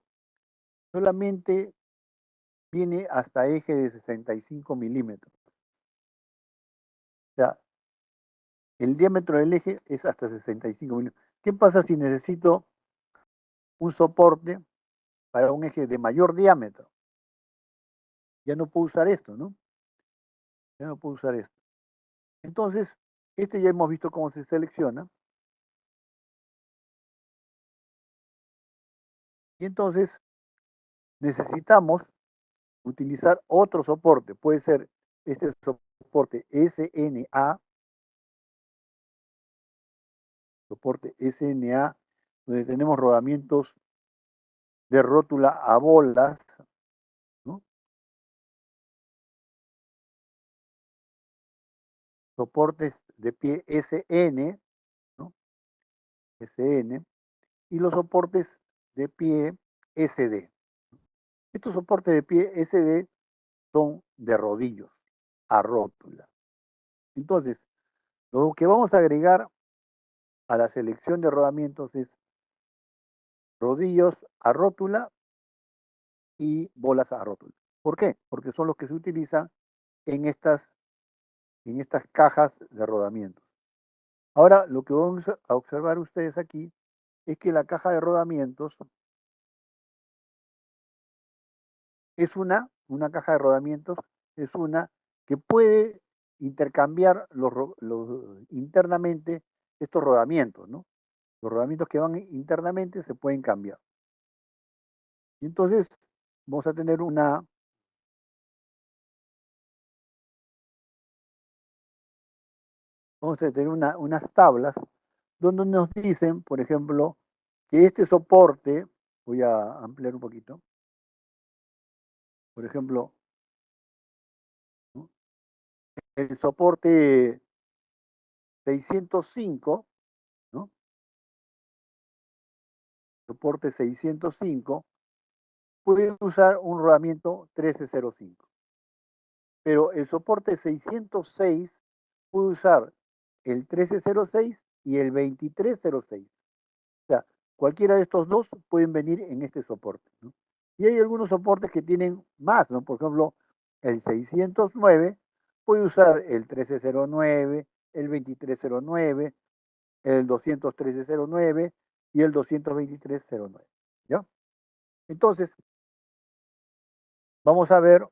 Speaker 1: solamente viene hasta eje de 65 milímetros. O sea, el diámetro del eje es hasta 65 milímetros. ¿Qué pasa si necesito un soporte para un eje de mayor diámetro? Ya no puedo usar esto, ¿no? Ya no puedo usar esto. Entonces, este ya hemos visto cómo se selecciona. Y entonces necesitamos utilizar otro soporte. Puede ser este soporte SMA, donde tenemos rodamientos de rótula a bolas, ¿no? Soportes de pie SN, ¿no? SN, y los soportes de pie SD. Estos soportes de pie SD son de rodillos a rótula. Entonces, lo que vamos a agregar a la selección de rodamientos es rodillos a rótula y bolas a rótula. ¿Por qué? Porque son los que se utilizan en estas cajas de rodamientos. Ahora, lo que vamos a observar ustedes aquí es que la caja de rodamientos es una caja de rodamientos, es una que puede intercambiar internamente estos rodamientos, ¿no? Los rodamientos que van internamente se pueden cambiar. Y entonces vamos a tener unas tablas donde nos dicen, por ejemplo, que este soporte, voy a ampliar un poquito, por ejemplo, ¿no? El soporte 605, ¿no? Soporte 605 puede usar un rodamiento 1305, pero el soporte 606 puede usar el 1306 y el 2306. O sea, cualquiera de estos dos pueden venir en este soporte, ¿no? Y hay algunos soportes que tienen más, ¿no? Por ejemplo, el 609 puede usar el 1309, el 2309, el 21309 y el 22309, ¿ya? Entonces, vamos a ver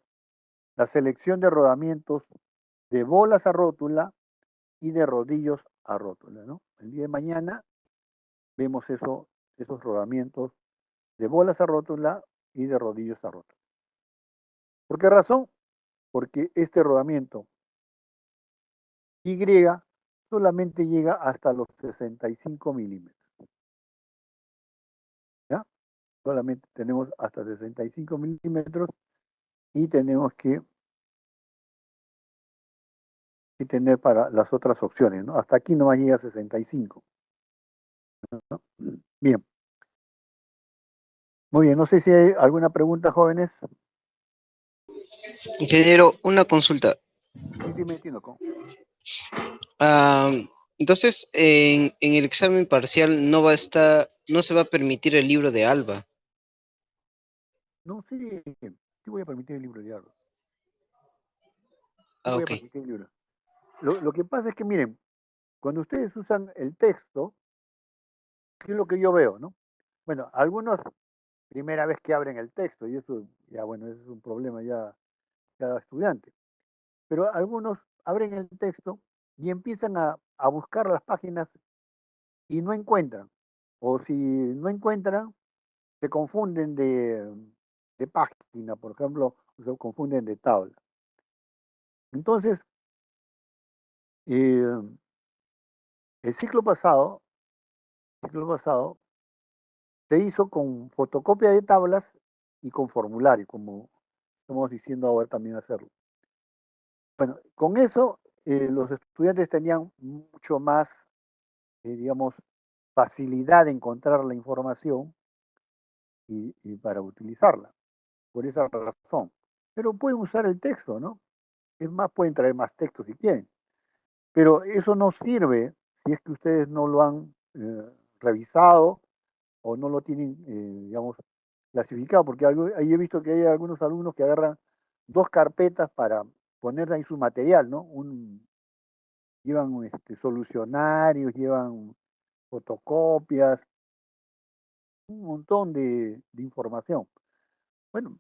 Speaker 1: la selección de rodamientos de bolas a rótula y de rodillos a rótula, ¿no? El día de mañana vemos esos rodamientos de bolas a rótula y de rodillos a rótula. ¿Por qué razón? Porque este rodamiento Y solamente llega hasta los 65 milímetros. ¿Ya? Solamente tenemos hasta 65 milímetros y tenemos que tener para las otras opciones, ¿no? Hasta aquí no llega a 65. ¿No? Bien. Muy bien, no sé si hay alguna pregunta, jóvenes.
Speaker 4: Ingeniero, una consulta.
Speaker 1: Sí, dime, Tinoco.
Speaker 4: Ah, entonces, en el examen parcial no se va a permitir el libro de Alba.
Speaker 1: No, sí, sí voy a permitir el libro de diálogo. Sí
Speaker 4: Ah,
Speaker 1: voy a
Speaker 4: ok.
Speaker 1: permitir el libro. Lo que pasa es que, miren, cuando ustedes usan el texto, ¿qué es lo que yo veo, no? Bueno, algunos, primera vez que abren el texto, y eso, ya bueno, eso es un problema ya cada estudiante. Pero algunos abren el texto y empiezan a buscar las páginas y no encuentran. O si no encuentran, se confunden de página, por ejemplo, se confunden de tabla. Entonces, Eh, el ciclo pasado se hizo con fotocopia de tablas y con formulario, como estamos diciendo ahora también hacerlo. Bueno, con eso los estudiantes tenían mucho más, digamos, facilidad de encontrar la información y para utilizarla, por esa razón. Pero pueden usar el texto, ¿no? Es más, pueden traer más texto si quieren. Pero eso no sirve si es que ustedes no lo han revisado o no lo tienen, digamos, clasificado, porque ahí he visto que hay algunos alumnos que agarran dos carpetas para poner ahí su material, ¿no? Llevan solucionarios, llevan fotocopias, un montón de información. Bueno,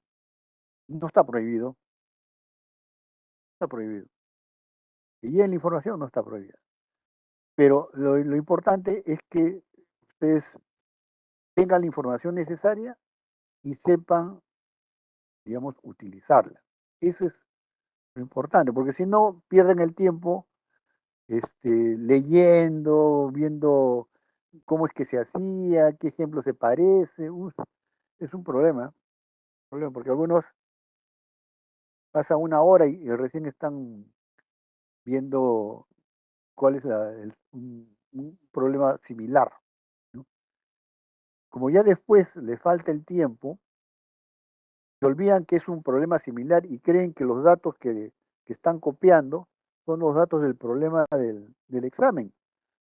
Speaker 1: no está prohibido, está prohibido. Que lleven la información no está prohibida. Pero lo importante es que ustedes tengan la información necesaria y sepan, digamos, utilizarla. Eso es lo importante, porque si no, pierden el tiempo leyendo, viendo cómo es que se hacía, qué ejemplo se parece. Es un problema, porque algunos pasan una hora y recién están viendo cuál es un problema similar, ¿no? Como ya después les falta el tiempo, se olvidan que es un problema similar y creen que los datos que están copiando son los datos del problema del examen.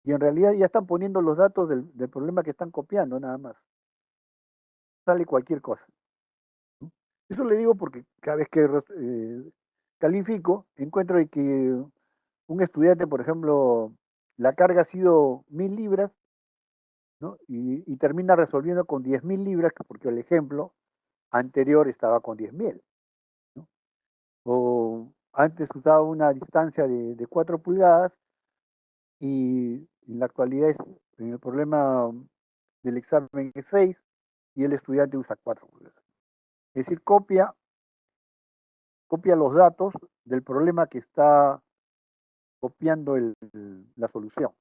Speaker 1: Y en realidad ya están poniendo los datos del problema que están copiando, nada más. Sale cualquier cosa, ¿no? Eso le digo porque cada vez que califico, encuentro de que un estudiante, por ejemplo, la carga ha sido 1000 libras, ¿no? Y termina resolviendo con 10.000 libras, porque el ejemplo anterior estaba con 10.000, ¿no? O antes usaba una distancia de 4 pulgadas y en la actualidad en el problema del examen es 6 y el estudiante usa 4 pulgadas. Es decir, copia los datos del problema que está copiando la solución.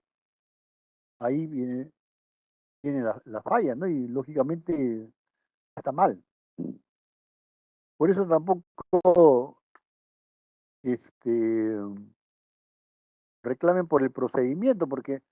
Speaker 1: Ahí viene la falla, ¿no? Y lógicamente está mal. Por eso tampoco este, reclamen por el procedimiento, porque